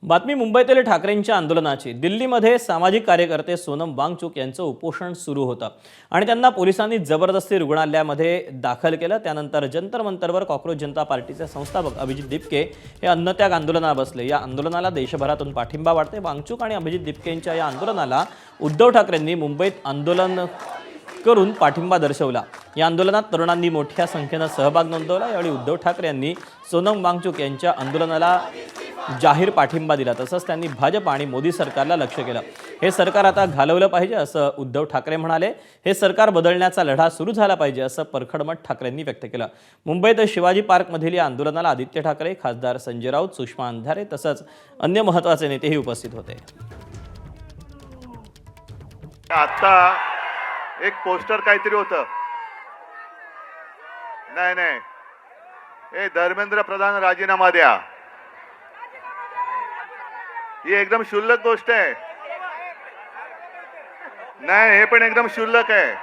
बातमी मुंबईतील ठाकरेंच्या आंदोलनाची। दिल्लीमध्ये सामाजिक कार्यकर्ते सोनम वांगचुक यांचं उपोषण सुरू होतं आणि त्यांना पोलिसांनी जबरदस्ती रुग्णालयामध्ये दाखल केलं। त्यानंतर जंतर मंतरवर कॉकरोच जनता पार्टीचे संस्थापक अभिजित दीपके हे अन्नत्याग आंदोलनाला बसले। या आंदोलनाला देशभरातून पाठिंबा वाटते। वांगचुक आणि अभिजित दीपकेंच्या या आंदोलनाला उद्धव ठाकरेंनी मुंबईत आंदोलन करून पाठिंबा दर्शवला। या आंदोलनात तरुणांनी मोठ्या संख्येने सहभाग नोंदवला। यावेळी उद्धव ठाकरे यांनी सोनम वांगचुक यांच्या आंदोलनाला जाहीर पाठिंबा दिला। तसंच त्यांनी भाजप आणि मोदी सरकारला लक्ष केलं। हे सरकार आता घालवलं पाहिजे असं उद्धव ठाकरे म्हणाले। हे सरकार बदलण्याचा लढा सुरू झाला पाहिजे असं परखड मत ठाकरेंनी व्यक्त केलं। मुंबईत शिवाजी पार्कमधील या आंदोलनाला आदित्य ठाकरे, खासदार संजय राऊत, सुषमा अंधारे तसंच अन्य महत्त्वाचे नेतेही उपस्थित होते। आता एक पोस्टर काहीतरी होतं, नाही हे धर्मेंद्र प्रधान राजीनामा द्या, ही एकदम क्षुल्लक गोष्ट आहे। नाही, हे पण एकदम क्षुल्लक आहे।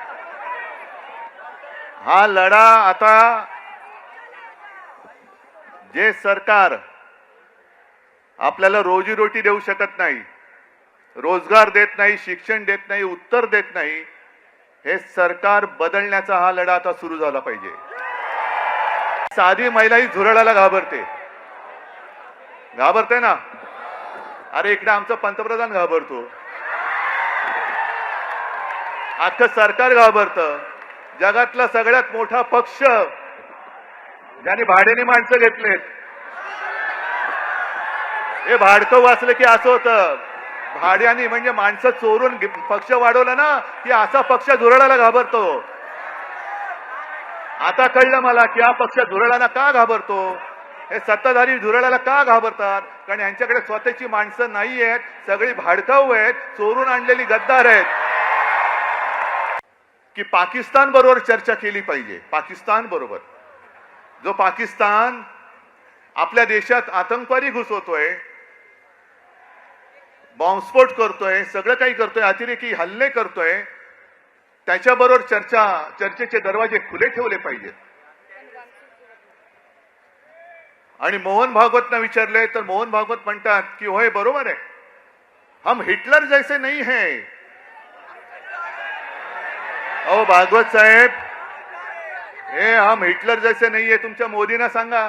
हा लढा आता जे सरकार आपल्याला रोजीरोटी देऊ शकत नाही, रोजगार देत नाही, शिक्षण देत नाही, उत्तर देत नाही, हे सरकार बदलण्याचा हा लढा आता सुरू झाला पाहिजे। साधी महिलाही झुरळाला घाबरते ना। अरे इकडे आमचा पंतप्रधान घाबरतो, अख्खं सरकार घाबरतं। जगातला सगळ्यात मोठा पक्ष ज्याने भाड्याने माणसं घेतलेत, हे भाडकं वाचलं की असं होतं, भाड्याने म्हणजे माणसं चोरून पक्ष वाढवला ना की असा पक्ष झुरळाला घाबरतो। आता कळलं मला की हा पक्ष झुरळाला का घाबरतो। हे सत्ताधारी झुरळाला का घाबरतात? कारण यांच्याकडे स्वतःची माणसं नाही आहेत, सगळी भाडकाऊ आहेत, चोरून आणलेली गद्दार आहेत। की पाकिस्तान बरोबर चर्चा केली पाहिजे। पाकिस्तान बरोबर, जो पाकिस्तान आपल्या देशात आतंकवादी घुसवतोय, बॉम्बस्फोट करतोय, सगळं काही करतोय, अतिरेकी हल्ले करतोय, त्याच्याबरोबर चर्चेचे दरवाजे खुले ठेवले पाहिजेत। आणि मोहन भागवतना विचारले तर मोहन भागवत म्हणतात की होय बरोबर आहे, हम हिटलर जैसे नहीं है। अहो भागवत साहेब, हे हम हिटलर जैसे नहीं है तुमच्या मोदींना सांगा।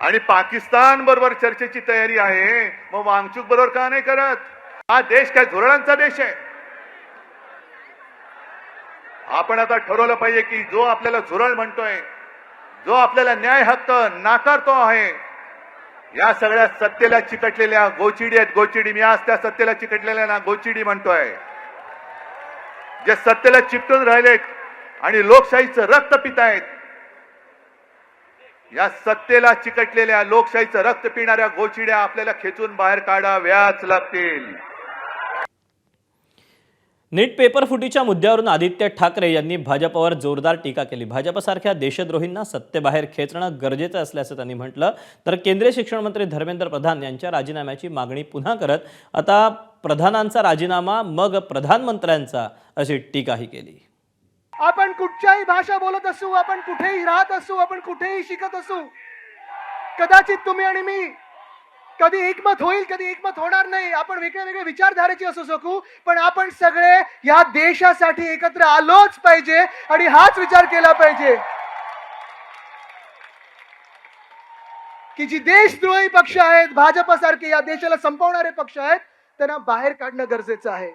आणि पाकिस्तान बरोबर चर्चेची तयारी आहे, मग वांगचुक बरोबर का नाही करत? हा देश काय झुरळांचा देश आहे? आपण आता ठरवलं पाहिजे की जो आपल्याला झुरळ म्हणतोय, जो आपल्याला न्याय हक्क नाकारतो आहे, या सगळ्या सत्तेला चिकटलेल्या गोचिडी आहेत। गोचिडी, मी आज त्या सत्तेला चिकटलेल्या ना गोचिडी म्हणतोय, जे सत्तेला चिकटून राहिलेत आणि लोकशाहीचं रक्त पितायत। या सत्तेला चिकटलेल्या लोकशाहीचं रक्त पिणाऱ्या गोचिड्या आपल्याला खेचून बाहेर काढाव्याच लागतील। नीट पेपर फुटीच्या मुद्द्यावरून आदित्य ठाकरे यांनी भाजपवर जोरदार टीका केली। भाजपसारख्या देशद्रोहींना सत्तेबाहेर खेचणं गरजेचं असल्याचं त्यांनी म्हटलं। तर केंद्रीय शिक्षण मंत्री धर्मेंद्र प्रधान यांच्या राजीनाम्याची मागणी पुन्हा करत आता प्रधानांचा राजीनामा मग प्रधानमंत्र्यांचा अशी टीकाही केली। आपण कुठच्याही भाषा बोलत असू, आपण कुठेही राहत असू, आपण कुठेही शिकत असू, कदाचित तुम्ही आणि मी कधी एकमत होईल, कधी एकमत होणार नाही, आपण वेगळ्या वेगळ्या विचारधारेची असू शकू, पण आपण सगळे या देशासाठी एकत्र आलोच पाहिजे आणि हाच विचार केला पाहिजे की जी देशद्रोही पक्ष आहेत, भाजपसारखे या देशाला संपवणारे पक्ष आहेत, त्यांना बाहेर काढणं गरजेचं आहे।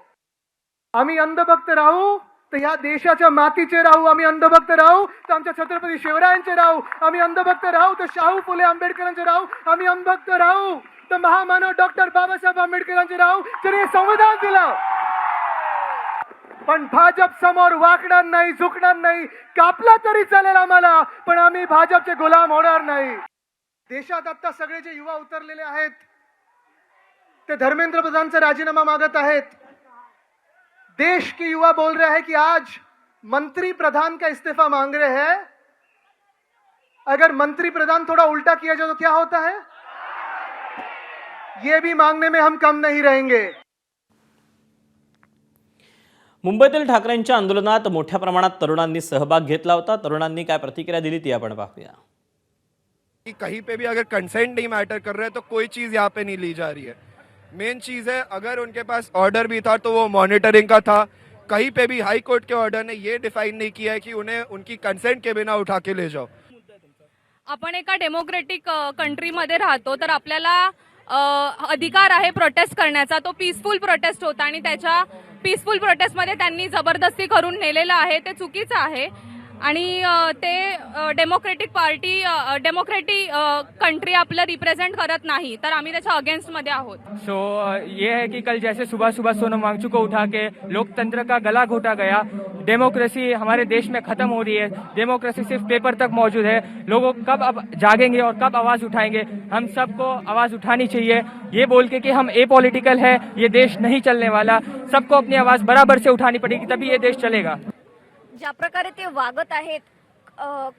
आम्ही अंधभक्त राहू तर या देशाच्या मातीचे राहू, आम्ही अंधभक्त राहू तर आमच्या छत्रपती शिवरायांचे राहू, आम्ही अंधभक्त राहू तर शाहू फुले आंबेडकरांचे राहू, आम्ही अंधभक्त राहू तर महामानव डॉक्टर बाबासाहेब आंबेडकरांचे राहू, तरी संविधान दिलं। पण भाजप समोर वाकणार नाही, झुकणार नाही, कापला तरी चालेल आम्हाला, पण आम्ही भाजपचे गुलाम होणार नाही। देशात आता सगळे जे युवा उतरलेले आहेत ते धर्मेंद्र प्रधानचा राजीनामा मागत आहेत। देश के युवा बोल रहे हैं कि आज मंत्री प्रधान का इस्तीफा मांग रहे हैं। अगर मंत्री प्रधान थोड़ा उल्टा किया जाए तो क्या होता है? ये भी मांगने में हम कम नहीं रहेंगे। मुंबईतील ठाकरेंच्या आंदोलनात मोठ्या प्रमाणात तरुणांनी सहभाग घेतला होता। तरुणांनी काय प्रतिक्रिया दिली ती आपण पाहूया। कि कहीं पे भी अगर कंसेंट नहीं मैटर कर रहा है तो कोई चीज़ यहाँ पे नहीं ली जा रही है। मेन चीज़ है, अगर उनके पास ऑर्डर भी था तो वो मॉनिटरिंग का था। कहीं पे भी हाई कोर्ट के ऑर्डर ने ये डिफाइन नहीं किया है कि उन्हें उनकी कंसेंट के बिना उठा के ले जाओ। आपण एका डेमोक्रेटिक कंट्रीमध्ये राहतो, तर आपल्याला अधिकार आहे प्रोटेस्ट करण्याचा. तो पीसफुल प्रोटेस्ट होता आणि त्याच्या पीसफुल प्रोटेस्टमध्ये त्यांनी जबरदस्ती करून नेलेलं आहे, ते चुकीचं आहे. आणि ते डेमोक्रेटिक कंट्री आपलं रिप्रेझेंट करत नाही, तर आम्ही त्याच्या अगेन्स्टमध्ये आहोत. सो ये है कि कल जैसे सुबह सुबह सोनम वांगचुक को उठा के लोकतंत्र का गला घोटा गया, डेमोक्रेसी हमारे देश में खत्म हो रही है, डेमोक्रेसी सिर्फ पेपर तक मौजूद है. लोगों कब अब जागेंगे और कब आवाज उठाएंगे? हम सबको आवाज उठानी चाहिए, ये बोल के कि हम एपॉलिटिकल है, ये देश नहीं चलने वाला. सबको अपनी आवाज बराबर से उठानी पड़ेगी, तभी ये देश चलेगा. ज्या प्रकारे ते वागत आहेत,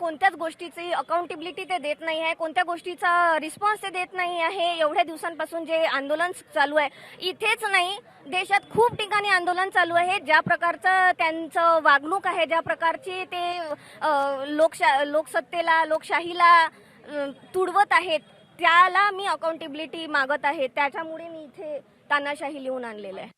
कोणत्याच गोष्टीची अकाउंटेबिलिटी ते देत नाही आहे, कोणत्या गोष्टीचा रिस्पॉन्स ते देत नाही आहे. एवढ्या दिवसांपासून जे आंदोलन चालू आहे, इथेच नाही देशात खूप ठिकाणी आंदोलन चालू आहे. ज्या प्रकारचं त्यांचं वागणूक आहे, ज्या प्रकारची ते लोकसत्तेला लोकशाहीला तुडवत आहेत, त्याला मी अकाउंटेबिलिटी मागत आहे. त्याच्यामुळे मी इथे तानाशाही लिहून आणलेलं आहे.